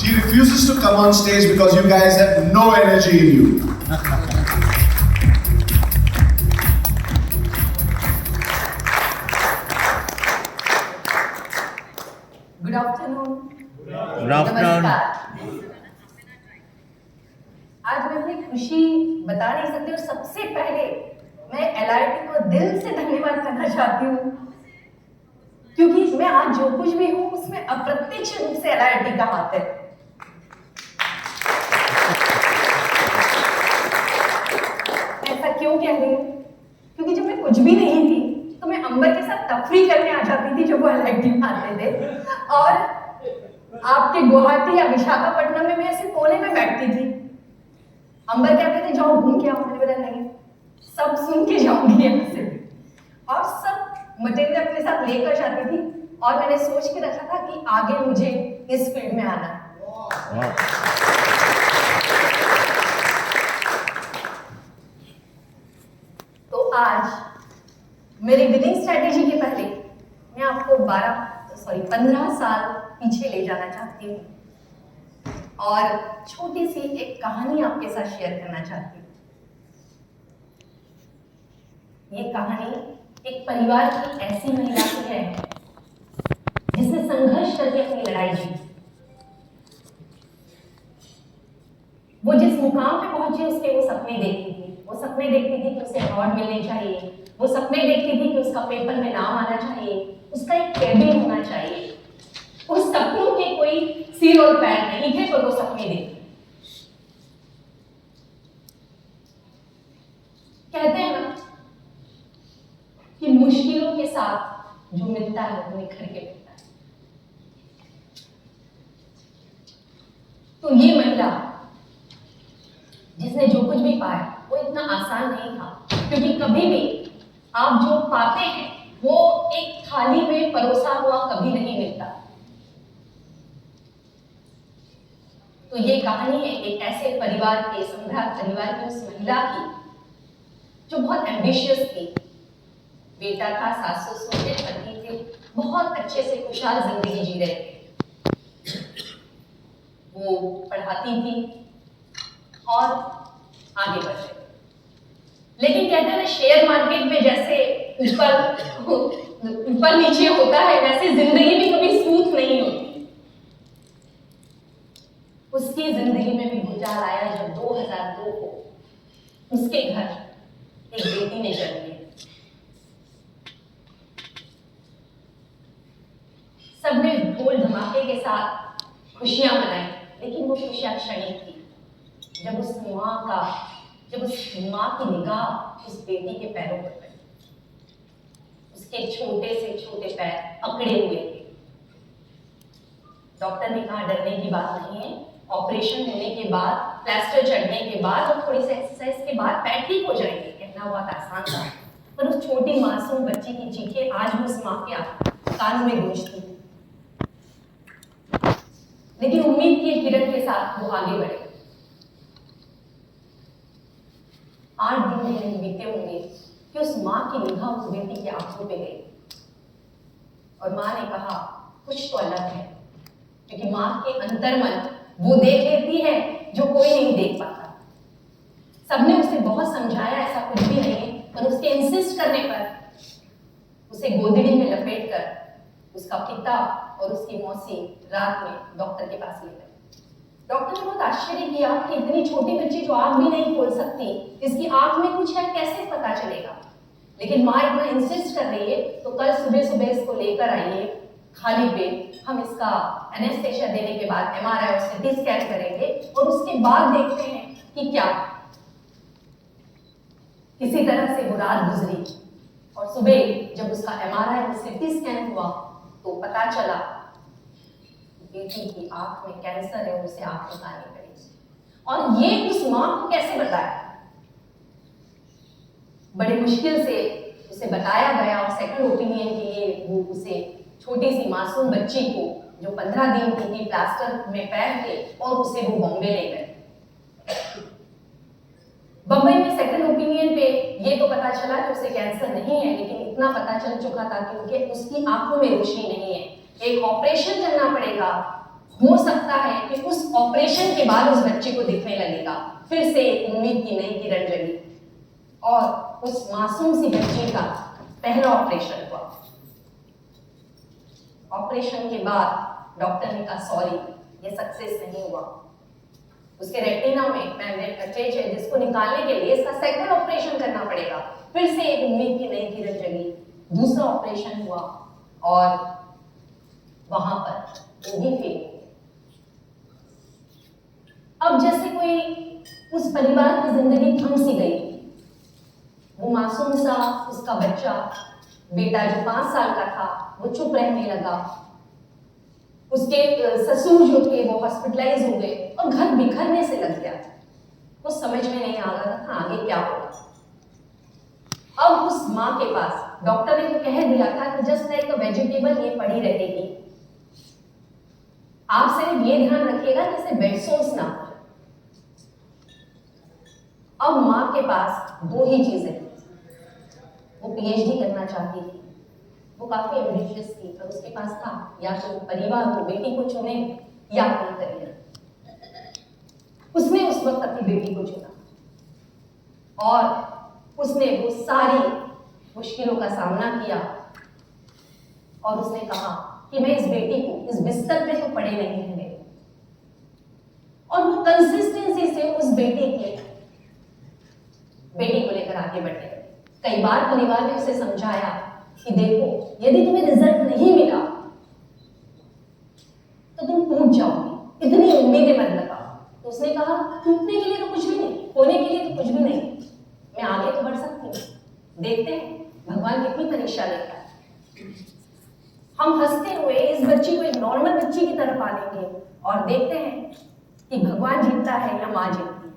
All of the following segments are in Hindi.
She refuses to come on stage because you guys have no energy in you. Good afternoon. Good afternoon. आज मैं अपनी खुशी बता नहीं सकती और सबसे पहले मैं LRT को दिल से धन्यवाद करना चाहती हूँ, क्योंकि मैं आज जो कुछ भी हूँ उसमें अप्रत्यक्ष रूप से LRT का हाथ है। ऐसा क्यों कह रही हूँ? क्योंकि जब मैं कुछ भी नहीं थी तो मैं अंबर के साथ तफरी करने आ जाती थी जब वो LRT में आते थे, और आपके गुवाहाटी या विशाखापट्टनम में मैं ऐसे कोने में बैठती थी। अंबर कहते थे जाओ घूम के आओ, मैंने बोला नहीं, सब सुन के जाऊंगी यहाँ से, और सब मटेरियल अपने साथ लेकर जाती थी, और मैंने सोच के रखा था कि आगे मुझे इस फील्ड में आना है। तो आज मेरी विनिंग स्ट्रेटेजी के पहले मैं आपको 15 साल पीछे ले जाना चाहती हूँ और छोटी सी एक कहानी आपके साथ शेयर करना चाहती हूँ। ये कहानी एक परिवार की ऐसी महिला की है जिसने संघर्ष करके अपनी लड़ाई जीती। वो जिस मुकाम पे पहुंची उसके वो सपने देखती थी। वो सपने देखती थी कि उसे अवार्ड मिलने चाहिए, वो सपने देखती थी कि उसका पेपर में नाम आना चाहिए, उसका एक कैबिन होना चाहिए। उस सपनों के कोई सिर और पैर नहीं थे, पर वो सपने देखती। कहते हैं ना कि मुश्किलों के साथ जो मिलता है वो निखर के मिलता है। तो ये महिला जिसने जो कुछ भी पाया वो इतना आसान नहीं था, क्योंकि कभी भी आप जो पाते हैं वो एक थाली में परोसा हुआ कभी नहीं मिलता। तो ये कहानी है एक ऐसे परिवार के, सम्राट परिवार की उस महिला की जो बहुत एम्बिशियस थी। बेटा था, सास ससुर थे, पति थे, बहुत अच्छे से खुशहाल जिंदगी जी रहे थे। वो पढ़ाती थी और आगे बढ़ रहे थे। लेकिन कहते हैं ना, शेयर मार्केट में जैसे ऊपर नीचे होता है, वैसे जिंदगी भी कभी स्मूथ नहीं होती। उसकी जिंदगी में भी भूचाल आया जब 2002 को उसके घर एक बेटी ने जन्म लिया। सबने ढोल धमाके के साथ खुशियां मनाई, लेकिन वो खुशियां क्षणिक थी। जब उस माँ की निगाह उस बेटी के पैरों पर पड़ी, उसके छोटे से छोटे पैर अकड़े हुए थे। डॉक्टर ने कहा डरने की बात नहीं है, ऑपरेशन होने के बाद, प्लास्टर चढ़ने के बाद और थोड़ी सी एक्सरसाइज के बाद पैर ठीक हो जाएंगे। कहना बहुत आसान था, पर उस छोटी मासूम बच्ची की चीखें आज भी उस माँ के कानों में गूंजती थी। लेकिन उम्मीद की किरण के साथ वो आगे बढ़े। 8 दिन नहीं बीते होंगे कि उस माँ की निगाह उस बेटी की आंखों पे गई, और माँ ने कहा कुछ तो अलग है, क्योंकि माँ के अंतर्मन वो देख लेती है जो कोई नहीं देख पाता। सबने उसे बहुत समझाया ऐसा कुछ भी नहीं है, पर उसके इंसिस्ट करने पर उसे गोदड़ी में लपेट कर उसका पिता और उसकी मौसी रात में डॉक्टर के पास ले गए। डॉक्टर ने बहुत आश्चर्य किया कि इतनी छोटी बच्ची जो आंख भी नहीं खोल सकती, इसकी आंख में कुछ है, कैसे पता चलेगा। लेकिन माँ इतना इंसिस्ट कर रही है, तो कल सुबह सुबह इसको लेकर आइए खाली पेट, हम इसका एनेस्थेशिया देने के बाद MRI और CT स्कैन करेंगे और उसके बाद देखते हैं कि क्या। किसी तरह से वो रात गुजरी और सुबह जब उसका MRI और CT स्कैन हुआ तो पता चला बेटी की आंख में कैंसर है और उसे आंख निकालनी पड़ेगी। और ये उस माँ को कैसे बताया? बड़े मुश्किल से उसे बताया गया, और सेकंड ओपिनियन के लिए वो उसे छोटी सी मासूम बच्ची को जो 15 दिन की थी, प्लास्टर में पैर थे, और उसे वो बॉम्बे ले गए। बम्बई में सेकंड ओपिनियन पे ये तो पता चला कि उसे कैंसर नहीं है, लेकिन इतना पता चल चुका था कि उसकी आंखों में रोशनी नहीं है, एक ऑपरेशन करना पड़ेगा, हो सकता है कि उस ऑपरेशन के बाद उस बच्चे को दिखने लगेगा, फिर से एक उम्मीद की नई किरण जगी और उस मासूम सी बच्ची का पहला ऑपरेशन हुआ। ऑपरेशन के बाद डॉक्टर ने कहा सॉरी, ये सक्सेस नहीं हुआ। उसके रेटिना में मैग्नेट है जिसको निकालने के लिए इसका सेकंड ऑपरेशन करना पड़ेगा। फिर से एक उम्मीद की नई किरण जगी, दूसरा ऑपरेशन हुआ और वहां पर वो भी फेल हो गए। अब जैसे कोई उस परिवार की जिंदगी थम सी गई। वो मासूम सा उसका बच्चा बेटा जो 5 साल का था वो चुप रहने लगा। उसके ससुर जो थे वो हॉस्पिटलाइज हो गए और घर बिखरने से लग गया। कुछ समझ में नहीं आ रहा था आगे क्या होगा। अब उस माँ के पास डॉक्टर ने तो कह दिया था कि जस्ट लाइक अ वेजिटेबल ये पड़ी रहेगी, आप सिर्फ ये ध्यान रखिएगा कि इसे बेड सोर्स ना हो। अब माँ के पास 2 ही चीजें थी। वो पीएचडी करना चाहती थी, वो काफी एम्बिशियस थी, पर उसके पास था या तो परिवार को बेटी को चुने या अपना करियर। उसने उस वक्त अपनी बेटी को चुना और उसने वो सारी मुश्किलों का सामना किया और उसने कहा कि मैं इस बेटी को इस बिस्तर पे तो पड़े नहीं रहने। और वो कंसिस्टेंसी से उस बेटी को लेकर आगे बढ़े। कई बार परिवार ने उसे समझाया कि देखो यदि तुम्हें रिजल्ट नहीं मिला तो तुम टूट जाओगी, इतनी उम्मीदें मत लगाओ। तो उसने कहा टूटने के लिए तो कुछ भी नहीं, होने के लिए तो कुछ भी नहीं, मैं आगे तो बढ़ सकती हूँ। देखते हैं भगवान कितनी परीक्षा लेता है। हम हंसते हुए इस बच्ची को एक नॉर्मल बच्ची की तरफ पालेंगे और देखते हैं कि भगवान जीतता है या माँ जीतती है।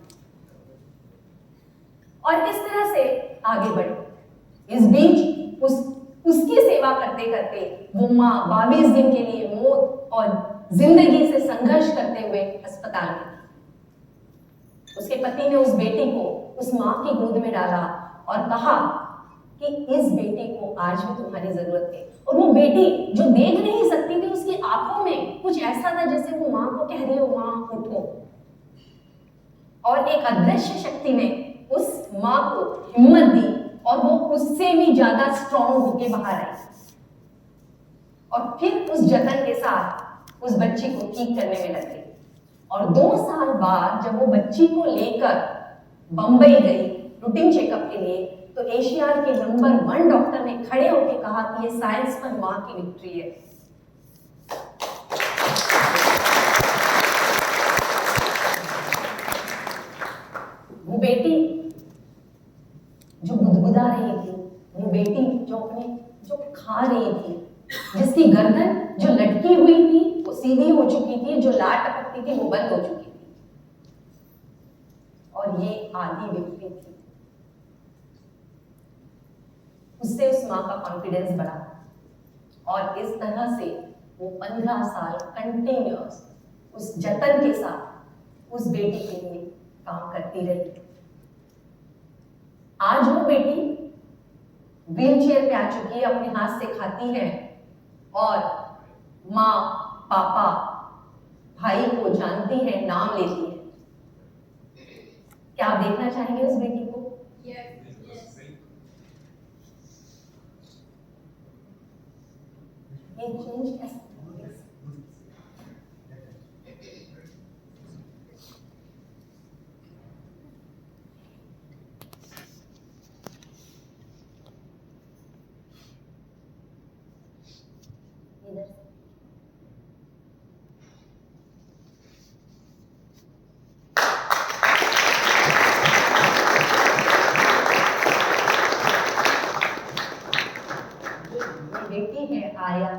और इस तरह से आगे बढ़े। इस बीच उसकी सेवा करते करते वो माँ 22 दिन के लिए मौत और जिंदगी से संघर्ष करते हुए अस्पताल में थी। उसके पति ने उस बेटी को उस माँ की गोद में डाला और कहा कि इस बेटी को आज भी तुम्हारी जरूरत है। और वो बेटी जो देख नहीं सकती थी, उसकी आंखों में कुछ ऐसा था जैसे वो माँ को कह रही हो माँ उठो। और एक अदृश्य शक्ति ने उस माँ को हिम्मत दी और वो उससे भी ज्यादा स्ट्रॉन्ग होके बाहर आई और फिर उस जतन के साथ उस बच्ची को ठीक करने में लग गई। और 2 साल बाद जब वो बच्ची को लेकर बंबई गई रूटीन चेकअप के लिए, तो एशिया के नंबर 1 डॉक्टर ने खड़े होकर कहा कि ये साइंस पर माँ की विक्ट्री है। वो बेटी जो गुदगुदा रही थी, वो बेटी जो खा रही थी, जिसकी गर्दन जो लटकी हुई थी वो सीधी हो चुकी थी, जो लार टपकती थी वो बंद हो चुकी थी, और ये आधी विक्ट्री थी। उससे उस माँ का कॉन्फिडेंस बढ़ा और इस तरह से वो 15 साल कंटिन्यूअस उस जतन के साथ उस बेटी के लिए काम करती रही। आज वो बेटी व्हीलचेयर पे आ चुकी है, अपने हाथ से खाती है और माँ पापा भाई को जानती है, नाम लेती है। क्या आप देखना चाहेंगे उस बेटी को? ये चेंज कैसे? बेटी है आर्या,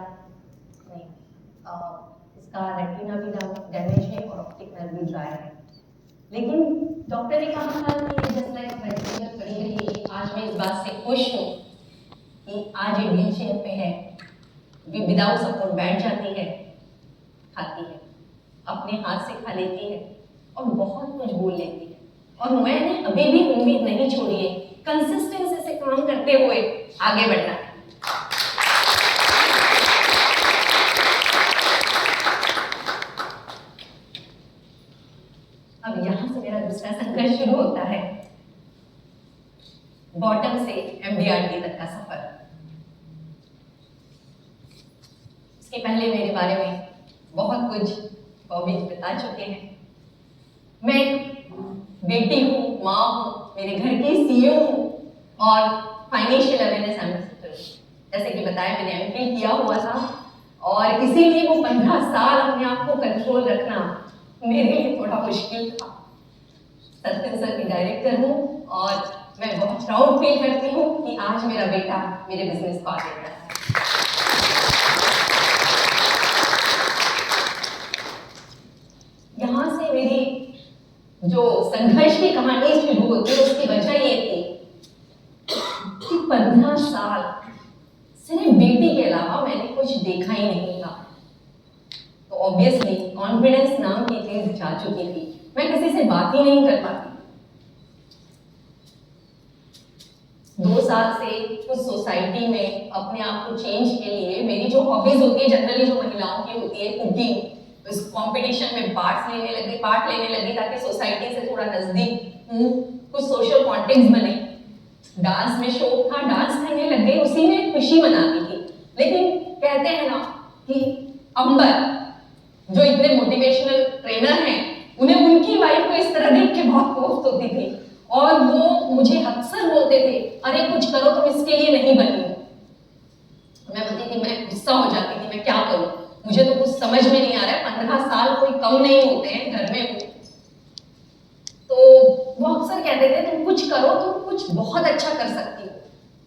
नहीं इसका रेटिना भी डैमेज है और ऑप्टिक नर्व भी ड्राई है, लेकिन डॉक्टर ने कहा था कि जस्ट लाइक वेजिटेबल पड़ी रहेगी। आज मैं इस बात से खुश हूँ कि आज ये व्हीलचेयर पे है, विदाउट सपोर्ट बैठ जाती है, खाती है, अपने हाथ से खा लेती है और बहुत कुछ बोल लेती है। और मैंने अभी भी उम्मीद नहीं छोड़ी है, कंसिस्टेंसी से काम करते हुए आगे बढ़ना है। बॉटम से MDRT तक का सफर। इसके पहले मेरे बारे में बहुत कुछ बॉबी बता चुके हैं। मैं एक बेटी हूँ, माँ हूँ, मेरे घर की CEO हूँ और फाइनेंशियल अवेयरनेस एम्बेसडर हूँ। जैसे कि बताया, मैंने MPhil किया हुआ था और इसीलिए वो 15 साल अपने आप को कंट्रोल रखना मेरे लिए थोड़ा मुश्किल था। सत्यम सर की डायरेक्टर हूँ और मैं बहुत प्राउड फील करती हूँ कि आज मेरा बेटा मेरे बिजनेस को आगे बढ़ा है। यहाँ से मेरी जो संघर्ष की कहानी शुरू होती है, उसकी वजह ये थी कि 15 साल सिर्फ बेटी के अलावा मैंने कुछ देखा ही नहीं था। तो ऑब्वियसली कॉन्फिडेंस नाम की चीज जा चुकी थी, मैं किसी से बात ही नहीं कर पाती। 2 साल से कुछ सोसाइटी में अपने आप को चेंज के लिए मेरी जो हॉबीज होती है, जनरली जो महिलाओं की होती है, कुकिंग, उस कंपटीशन में पार्ट लेने लगी ताकि सोसाइटी से थोड़ा नजदीक हूँ, कुछ सोशल कॉन्टेक्ट बने। डांस में शौक था, डांस करने लग गई, उसी में खुशी मनाती थी। लेकिन कहते हैं ना कि अंबर जो इतने मोटिवेशनल ट्रेनर हैं, उन्हें उनकी वाइफ को इस तरह देख के बहुत कोफ्त होती थी और वो मुझे अक्सर बोलते थे, अरे कुछ करो, तुम इसके लिए नहीं बनी हो। मैं बोलती थी, मैं गुस्सा हो जाती थी, मैं क्या करूं, मुझे तो कुछ समझ में नहीं आ रहा है। 15 साल कोई कम नहीं होते हैं, घर में हूँ। तो वो अक्सर कहते थे, तुम कुछ करो, तुम कुछ बहुत अच्छा कर सकती हो।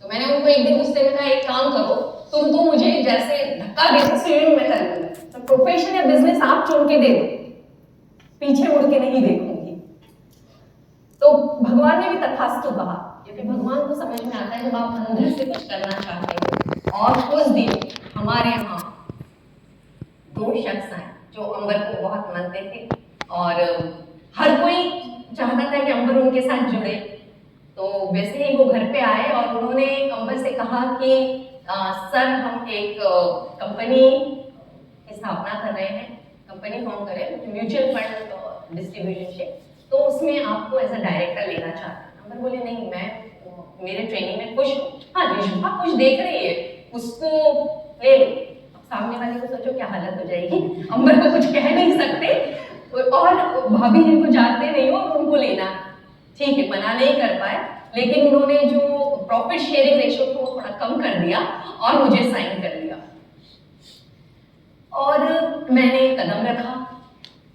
तो मैंने उनको एक दिन गुस्से में कहा, एक काम करो, तुम तो मुझे जैसे धक्का देते स्विमिंग में कर लूंगी, तो प्रोफेशन या बिजनेस आप चुन के दे दो, पीछे मुड़ के नहीं देखूंगी। तो भगवान ने भी तथास्तु कहा, क्योंकि भगवान को समझ में आता है जब आप अंदर से कुछ करना चाहते हो। और उस दिन हमारे यहाँ 2 शख्स हैं जो अंबर को बहुत मानते थे और हर कोई चाहता था कि अंबर उनके साथ जुड़े। तो वैसे ही वो घर पे आए और उन्होंने अंबर से कहा कि सर, हम एक कंपनी की स्थापना कर रहे हैं, कंपनी फॉर्म करें, म्यूचुअल फंड डिस्ट्रीब्यूशनशिप, तो उसमें आपको एज अ डायरेक्टर लेना चाहते हैं। अंबर बोले, नहीं, मैं मेरे ट्रेनिंग में खुश हूँ। हाँ, रिशुभा कुछ देख रही है, उसको ले लो। सामने वाले को सोचो क्या हालत हो जाएगी, अंबर को कुछ कह नहीं सकते और भाभी जिनको जानते नहीं हो उनको लेना। ठीक है, मना नहीं कर पाए, लेकिन उन्होंने जो प्रॉफिट शेयरिंग रेशियो को थोड़ा कम कर दिया और मुझे साइन कर दिया और मैंने कदम रखा।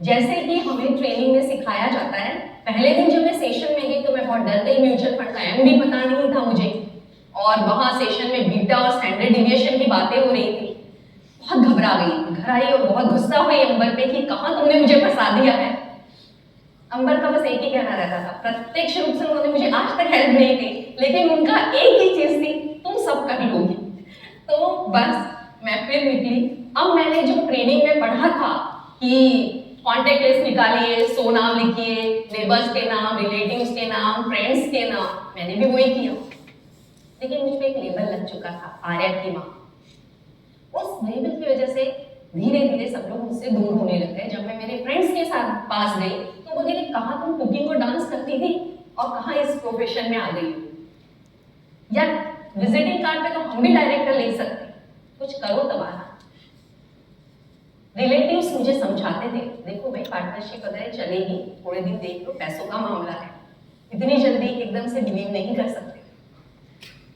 जैसे कि हमें ट्रेनिंग में सिखाया जाता है, पहले दिन जब मैं सेशन में गई तो मैं बहुत डर गई। म्यूचुअल फंड का एम भी पता नहीं था मुझे और वहां सेशन में बीटा और स्टैंडर्ड डिविएशन की बातें हो रही थी। बहुत घबरा गई, घर आई और बहुत गुस्सा हुई अंबर पे कि कहाँ तुमने मुझे फंसा दिया है। अंबर का बस एक ही कहना रहता था, प्रत्यक्ष रूप से उन्होंने मुझे आज तक हेल्प नहीं की, लेकिन उनका एक ही चीज थी, तुम सब कर लोगी। तो बस मैं फिर निकली। अब मैंने जो ट्रेनिंग में पढ़ा था कि कॉन्टेक्ट लिस्ट निकालिए, 100 नाम लिखिए, नेबर्स के नाम, रिलेटिव्स के नाम, फ्रेंड्स के नाम, मैंने भी वही किया। लेकिन मुझ पे एक लेबल लग चुका था, आर्या की माँ। उस लेबल की वजह से धीरे धीरे सब लोग मुझसे दूर होने लग गए। जब मैं मेरे फ्रेंड्स के साथ पास गई तो वो बोले, कहाँ तुम कुकिंग और डांस करती थी और कहाँ इस प्रोफेशन में आ गई? यार, विजिटिंग कार्ड पे तो हम भी डायरेक्टर ले सकते, कुछ करो तबारा। रिलेटिव्स मुझे समझाते थे, देखो भाई, पार्टनरशिप वगैरह चलेगी, थोड़े दिन देख लो, पैसों का मामला है, इतनी जल्दी एकदम से बिलीव नहीं कर सकते।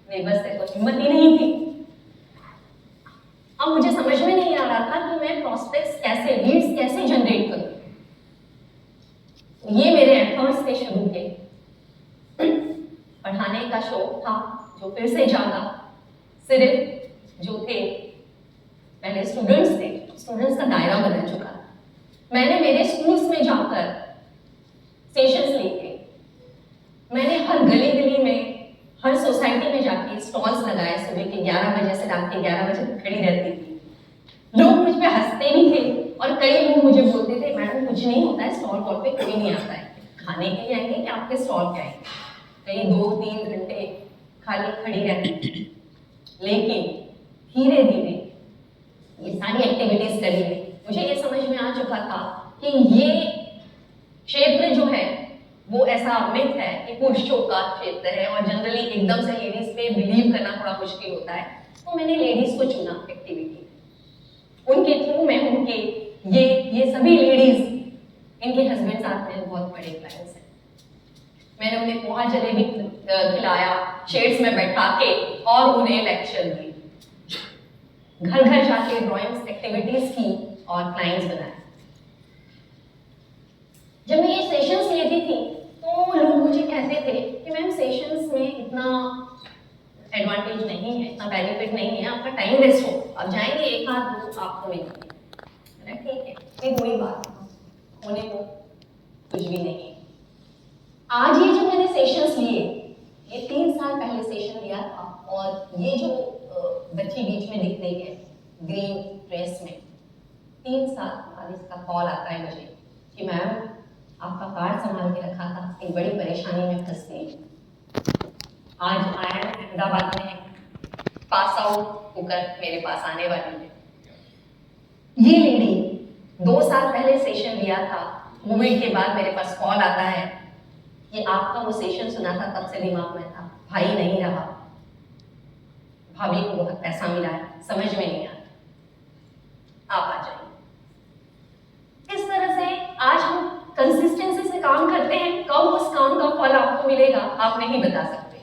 नेबर्स से तो हिम्मत ही नहीं थी। अब मुझे समझ में नहीं आ रहा था कि मैं प्रॉस्पेक्ट्स कैसे, लीड्स कैसे जनरेट करूं। ये मेरे एफर्ट्स थे शुरू के। पढ़ाने का शौक था जो फिर से जागा। सिर्फ जो थे पहले स्टूडेंट्स थे, स्टूडेंट्स का दायरा बदल चुका था। मैंने मेरे स्कूल्स में जाकर सेशंस लेके, मैंने हर गली गली में, हर सोसाइटी में जाके स्टॉल्स लगाए। सुबह के 11 बजे से रात के 11 बजे तक खड़ी रहती थी। लोग मुझ पे हंसते भी थे और कई लोग मुझे बोलते थे, मैडम कुछ नहीं होता है, स्टॉल पर पे कोई नहीं आता है, खाने के लिए आएंगे कि आपके स्टॉल पे आएंगे। कई 2-3 घंटे खाली खड़ी रहती। लेकिन धीरे धीरे ये सारी एक्टिविटीज करी, मुझे ये समझ में आ चुका था कि ये क्षेत्र जो है वो ऐसा मिथ है कि पुरुषों का क्षेत्र है और जनरली एकदम से लेडीज पे बिलीव करना थोड़ा मुश्किल होता है, तो मैंने लेडीज को चुना एक्टिविटी। उनके थ्रू मैं उनके ये सभी लेडीज, इनके हस्बैंड साथ में बहुत बड़े क्लाइंट्स हैं। मैंने उन्हें पोहा जलेबी खिलाया, शेड्स में बैठा के और उन्हें लेक्चर दिए, घर घर जाके ड्राइंग्स एक्टिविटीज की और क्लाइंट्स बनाए। जब मैं ये सेशंस लेती थी तो लोग मुझे कहते थे कि मैम सेशंस में इतना एडवांटेज नहीं है, इतना बेनिफिट नहीं है, आपका टाइम वेस्ट हो, आप जाएंगे एक हाथ दो आपको मिलेंगे। ठीक है, फिर वही बात होने को कुछ भी नहीं है। आज ये जो मैंने सेशंस लिए, ये 3 साल पहले सेशन लिया था, और ये जो बच्ची बीच में दिख रही है ग्रीन ड्रेस में, 3 साल बाद इसका कॉल आता है मुझे कि मैम आपका कार्ड संभाल के रखा था, एक बड़ी परेशानी में फंस गई। आज आया अहमदाबाद में है, पास आउट होकर मेरे पास आने वाली है। ये लेडी 2 साल पहले सेशन लिया था, कोविड के बाद मेरे पास कॉल आता है कि आपका वो सेशन सुना था, तब से दिमाग में था, भाई नहीं रहा, भाभी को बहुत पैसा मिला है, समझ में नहीं आता, आप आ जाइए। इस तरह से आज हम कंसिस्टेंसी से काम करते हैं, कब उस काम का फल आपको मिलेगा आप नहीं बता सकते।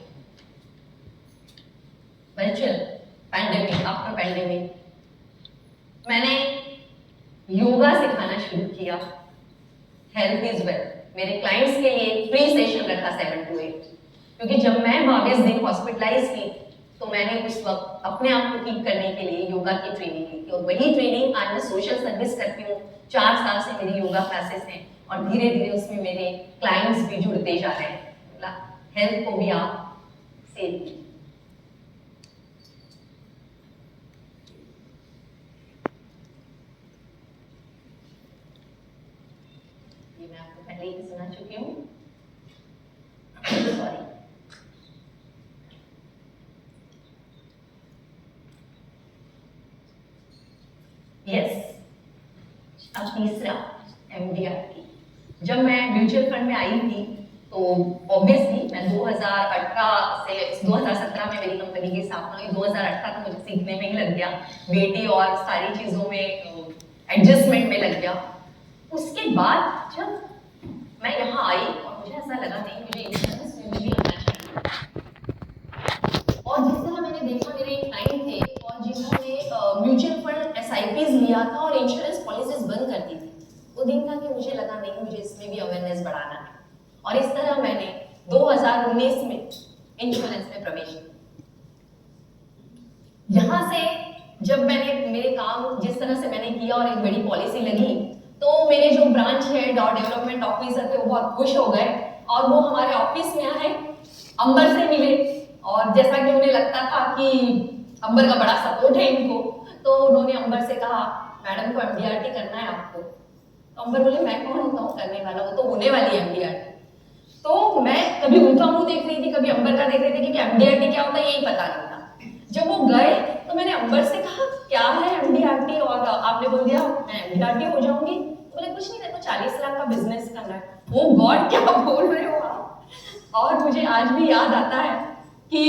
वर्चुअल पैंडेमिक, आफ्टर पैंडेमिक मैंने योगा सिखाना शुरू किया, हेल्थ इज वेल्थ। मेरे क्लाइंट्स के लिए फ्री सेशन रखा 7 to 8, क्योंकि जब मैं 22 दिन हॉस्पिटलाइज की तो मैंने उस वक्त अपने आप को ठीक करने के लिए योगा की ट्रेनिंग ली थी, और वही ट्रेनिंग आज मैं सोशल सर्विस करती हूँ। 4 साल से मेरी योगा क्लासेस हैं और धीरे धीरे उसमें मेरे क्लाइंट्स भी जुड़ते जा रहे हैं। हेल्थ को भी आप सेव कीजिए। ये मैं आपको पहले ही सुना चुकी हूँ, सॉरी। यस, अब तीसरा MDRT। जब मैं म्यूचुअल फंड में आई थी तो ऑब्वियसली मैं 2018 से 2017 में मेरी कंपनी की स्थापना हुई, 2018 तक मुझे सीखने में ही लग गया, बेटी और सारी चीज़ों में एडजस्टमेंट में लग गया। उसके बाद जब मैं यहाँ आई और मुझे ऐसा लगा नहीं, मुझे इंश्योरेंस में भी आना चाहिए। और जिस तरह मैंने देखा मेरे क्लाइंट थे और जिन्होंने म्यूचुअल फंड SIPs लिया था और इंश्योरेंस पॉलिसीज बंद कर दी थी, वो दिन था कि मुझे लगा नहीं, मुझे इसमें भी अवेयरनेस बढ़ाना है। और इस तरह मैंने 2019 में इंश्योरेंस में प्रवेश किया। यहाँ से जब मैंने मेरे काम जिस तरह से मैंने किया और एक बड़ी पॉलिसी लगी, तो मेरे जो ब्रांच हेड और डेवलपमेंट ऑफिसर थे वो बहुत खुश हो गए और वो हमारे ऑफिस में आए, अंबर से मिले, और जैसा कि उन्हें लगता था कि अंबर का बड़ा सपोर्ट है इनको, तो उन्होंने अंबर से कहा मैडम को MDRT करना है आपको। तो अंबर बोले मैं कौन होता हूँ करने वाला, वो तो होने वाली है MDRT। तो मैं कभी उनका मुंह देख रही थी, कभी अंबर का देख रही थी, क्योंकि MDRT क्या होता है यही पता नहीं था। जब वो गए तो मैंने अंबर से कहा क्या है MDRT, और आपने बोल दिया मैं MDRT हो जाऊंगी। बोले कुछ नहीं, देखो 40 लाख का बिजनेस करना है। वो गॉड क्या बोल रहे हो आप। और मुझे आज भी याद आता है कि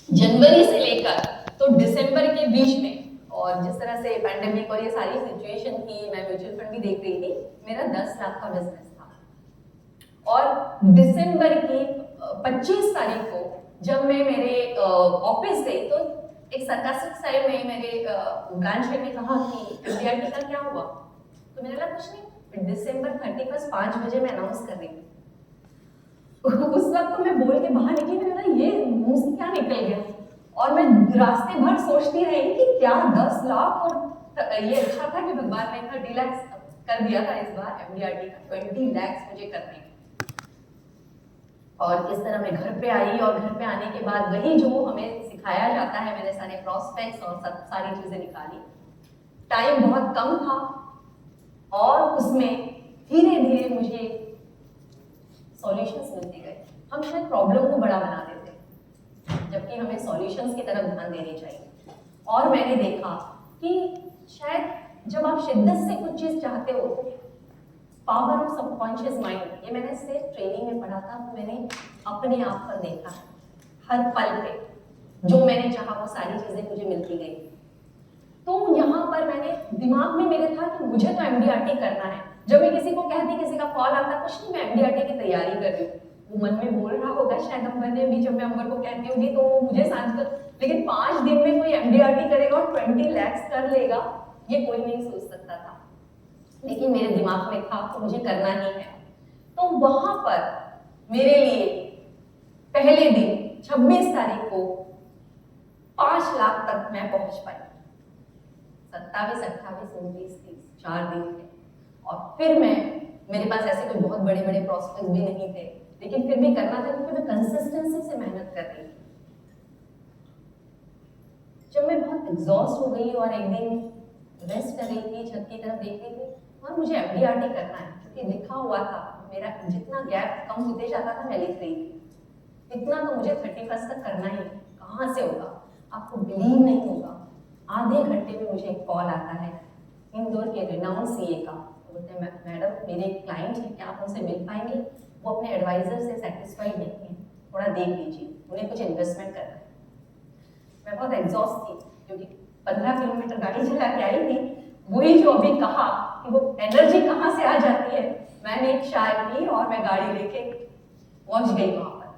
जनवरी से लेकर तो दिसंबर के बीच में, और जिस तरह से पैंडेमिक और ये सारी सिचुएशन थी, मैं म्यूचुअल फंड भी देख रही थी, मेरा 10 लाख का बिजनेस था। और दिसंबर की 25 तारीख को जब मैं मेरे ऑफिस गई तो एक सरकास्टिक साइड में मेरे ब्रांच हेड ने कहा कि MDRT का क्या हुआ, तो मैंने कहा कुछ नहीं, दिसंबर 31 5 बजे मैं अनाउंस कर रही थी। उस वक्त तो मैं बोल के बाहर निकली, मैंने कहा ये मुंह से क्या निकल गया, और मैं रास्ते भर सोचती रही कि क्या 10 लाख, और ये अच्छा था कि भगवान ने 30 लाख कर दिया था इस बार MDRT का, 20 लाख मुझे करने। और इस तरह मैं घर पे आई, और घर पे आने के बाद वही जो हमें सिखाया जाता है, मैंने सारे प्रॉस्पेक्ट्स और सारी चीजें निकाली। टाइम बहुत कम था और उसमें धीरे धीरे मुझे सॉल्यूशंस मिलते गए। हम शायद प्रॉब्लम को बड़ा बना देते हैं, जबकि हमें सॉल्यूशंस की तरफ ध्यान देनी चाहिए। और मैंने देखा कि शायद जब आप शिद्दत से कुछ चीज चाहते हो पावर ऑफ सबकॉन्शियस माइंड, ये मैंने सिर्फ ट्रेनिंग में पढ़ा था, मैंने अपने आप पर देखा है। हर पल पे जो मैंने चाहा वो सारी चीजें मुझे मिलती गई। तो यहाँ पर मैंने दिमाग में मेरे था कि मुझे तो एमडीआरटी करना है। जब मैं किसी को कहती, किसी का कॉल आता, कुछ नहीं मैं एमडीआरटी की तैयारी कर रही हूँ, वो मन में बोल रहा होगा शायद अंबर ने भी, जब मैं अंबर को कहती होगी तो वो मुझे सांझ कर, लेकिन 5 दिन में कोई एमडीआरटी करेगा और 20 lakhs कर लेगा, ये कोई नहीं सोच सकता था। लेकिन मेरे दिमाग में था तो मुझे करना ही है। तो वहां पर मेरे लिए पहले दिन 26 तारीख को 5 लाख तक मैं पहुंच पाई। 27, 28, 29, 30 4 दिन थे। और फिर मेरे पास ऐसे कोई बहुत बड़े बड़े प्रोस्पेक्ट भी नहीं थे, लेकिन फिर भी करना था क्योंकि मैं कंसिस्टेंसी से मेहनत कर रही थी। जब मैं बहुत एग्जॉस्ट हो गई और एक दिन रेस्ट कर रही थी, छत की तरफ देख रही थी और मुझे एमडीआरटी करना है क्योंकि लिखा हुआ था, मेरा जितना गैप कम होते जाता था मैं लिख रही थी, इतना तो मुझे 31 तक करना ही। कहाँ से होगा, आपको बिलीव नहीं होगा। आधे घंटे में मुझे एक कॉल आता है इंदौर के रिनाउंड सीए का। बोलते हैं मैडम मेरे क्लाइंट है, क्या आप उनसे मिल पाएंगे? वो अपने एडवाइजर से सेटिस्फाइड नहीं है, थोड़ा देख लीजिए, उन्हें कुछ इन्वेस्टमेंट करना है। मैं बहुत एग्जॉस्ट थी क्योंकि 15 किलोमीटर गाड़ी चला के आई थी। वही जो अभी कहा कि वो एनर्जी कहाँ से आ जाती है, मैंने एक चाय पी और मैं गाड़ी लेके पहुंच गई वहां पर।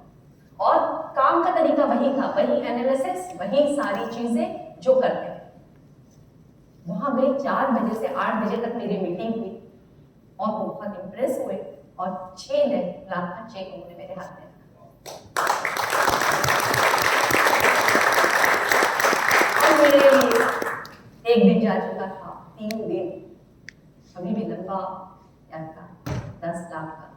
और काम का तरीका वही था, वही एनालिसिस, वही सारी चीजें जो करते हैं। वहां गई 4 बजे से 8 बजे तक मेरी मीटिंग हुई और वो बहुत इंप्रेस हुए और 6 लाख का चेक उन्होंने मेरे हाथ में रखा। और मेरे लिए एक दिन जा चुका था, 3 दिन अभी भी लंबा याद था, 10 लाख का।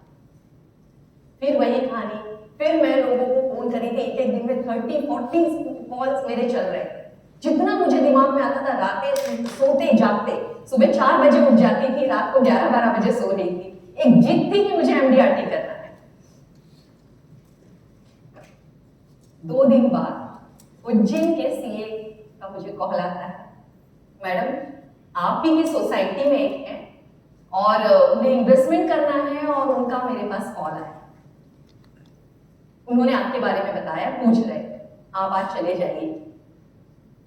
फिर वही कहानी, फिर मैं लोगों को फोन करी थी, एक दिन में 30-40 कॉल्स मेरे चल रहे थे। जितना मुझे दिमाग में आता था, रातें सोते जागते, सुबह 4 बजे उठ जाती थी, रात को 11-12 बजे सो रही थी। एक जिद थी कि मुझे एमडीआरटी करना है। 2 दिन बाद उज्जैन के सीए का मुझे कॉल आता है, मैडम आप ही की सोसाइटी में एक है और उन्हें इन्वेस्टमेंट करना है और उनका मेरे पास कॉल आया। उन्होंने आपके बारे में बताया, पूछ रहे थे, आप आज चले जाइए।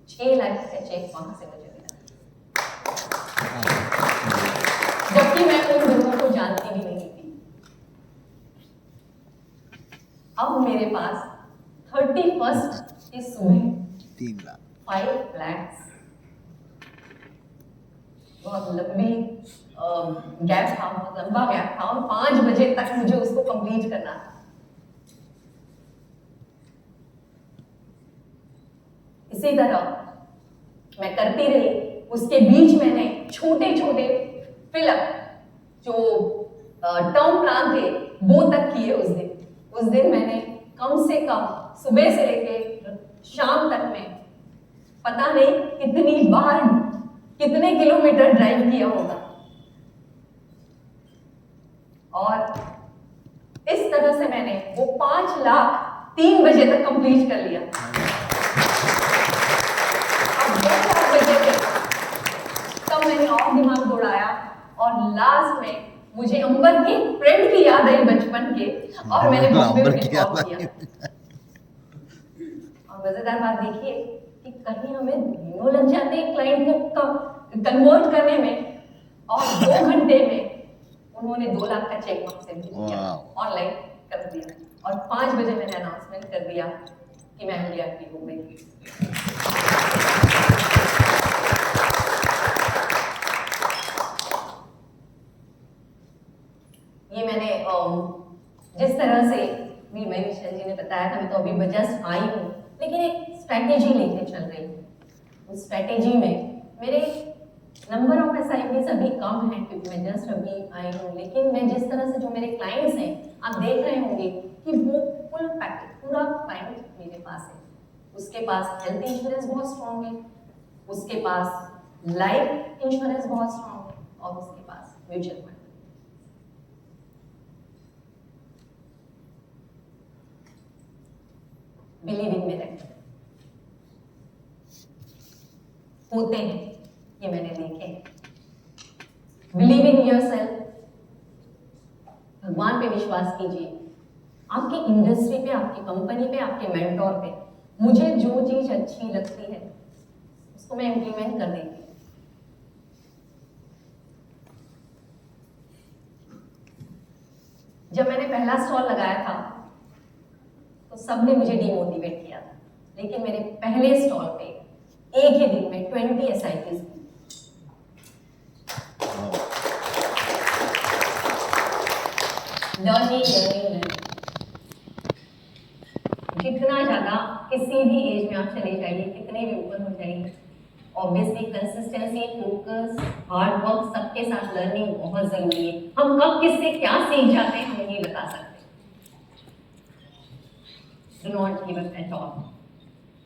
6 लाख का चेक वहां से मुझे मिला, जबकि मैं उन लोगों को जानती भी नहीं थी। अब मेरे पास 31 की सुबह 3 लाख 5 lakhs, बहुत लंबी गैप था, बहुत लंबा गैप था और 5 बजे तक मुझे उसको कंप्लीट करना था। इसी तरह मैं करती रही। उसके बीच मैंने छोटे छोटे फिलअप जो टर्म प्लान थे वो तक किए। उस दिन मैंने कम से कम सुबह से लेके शाम तक में पता नहीं कितनी बार कितने किलोमीटर ड्राइव किया होगा। और इस तरह से मैंने वो 5 लाख 3 बजे तक कंप्लीट कर लिया। तब मैंने और दिमाग दौड़ाया और लास्ट में मुझे अंबर के फ्रेंड की याद आई बचपन के, और मैंने बॉम्बे में कॉल किया। और मजेदार बात देखिए कि कहीं हमें महीनों लग जाते हैं क्लाइंट को कन्वर्ट करने में, और 2 घंटे में उन्होंने 2 लाख का चेक मुझसे ऑनलाइन कर दिया। और 5 बजे मैंने अनाउंसमेंट कर दिया कि मैं एमडीआरटी हो गई। ये मैंने जिस तरह से भी मई मिशेल जी ने बताया था, मैं तो अभी जस्ट आई हूँ, लेकिन एक स्ट्रैटेजी लेके चल रही हूँ। उस स्ट्रैटेजी में मेरे नंबर ऑफ असाइनमेंट्स अभी कम है क्योंकि मैं जस्ट अभी आई हूँ, लेकिन मैं जिस तरह से जो मेरे क्लाइंट्स हैं, आप देख रहे होंगे कि वो फुल पैकेज, पूरा क्लाइंट मेरे पास है। उसके पास हेल्थ इंश्योरेंस बहुत स्ट्रॉन्ग है, उसके पास लाइफ इंश्योरेंस बहुत स्ट्रॉन्ग है, और उसके पास म्यूचुअल फंड। बिलीविंग में रहते होते हैं, ये मैंने देखे। बिलीव इन योरसेल्फ, विश्वास कीजिए, आपकी इंडस्ट्री पे, आपकी कंपनी पे, आपके मेंटोर पे मुझे जो चीज अच्छी लगती है उसको मैं इम्प्लीमेंट कर देती हूँ। जब मैंने पहला स्टॉल लगाया था तो सबने मुझे डीमोटिवेट किया था, लेकिन मेरे पहले स्टॉल पे एक ही दिन में 20 SIPs की। लर्निंग। जितना ज्यादा किसी भी एज में आप चले जाइए, कितने भी ऊपर हो जाइए, obviously consistency, focus, hard work, सबके साथ लर्निंग बहुत जरूरी है। हम कब किससे क्या सीख जाते हैं हम नहीं बता सकते। Do not give up at all.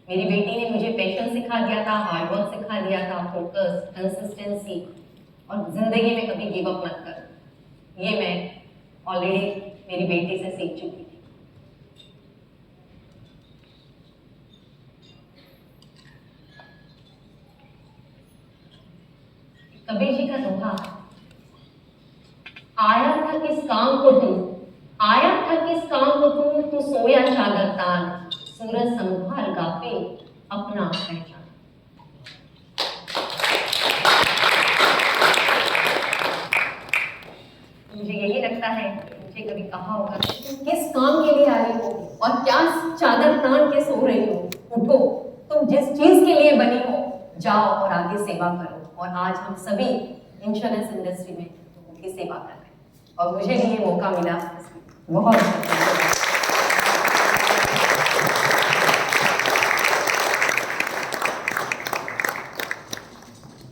मेरी बेटी ने मुझे पैशन सिखा दिया था, हार्ड वर्क सिखा दिया था, फोकस, कंसिस्टेंसी, और जिंदगी में कभी गिव अप मत कर। ये मैं ऑलरेडी मेरी बेटी से सीख चुकी थी। कबीर जी का दोहा, आया था किस काम को तू, आया था किस काम को तू सोया चादर तान, सूरज संभाल गाफे अपना पहचान। मुझे यही लगता है, मुझे कभी कहा होगा तुम किस काम के लिए आई हो और क्या चादर तान के सो रही हो, उठो, तुम जिस चीज के लिए बनी हो जाओ और आगे सेवा करो। और आज हम सभी इंश्योरेंस इंडस्ट्री में लोगों की सेवा कर रहे हैं और मुझे भी ये मौका मिला, बहुत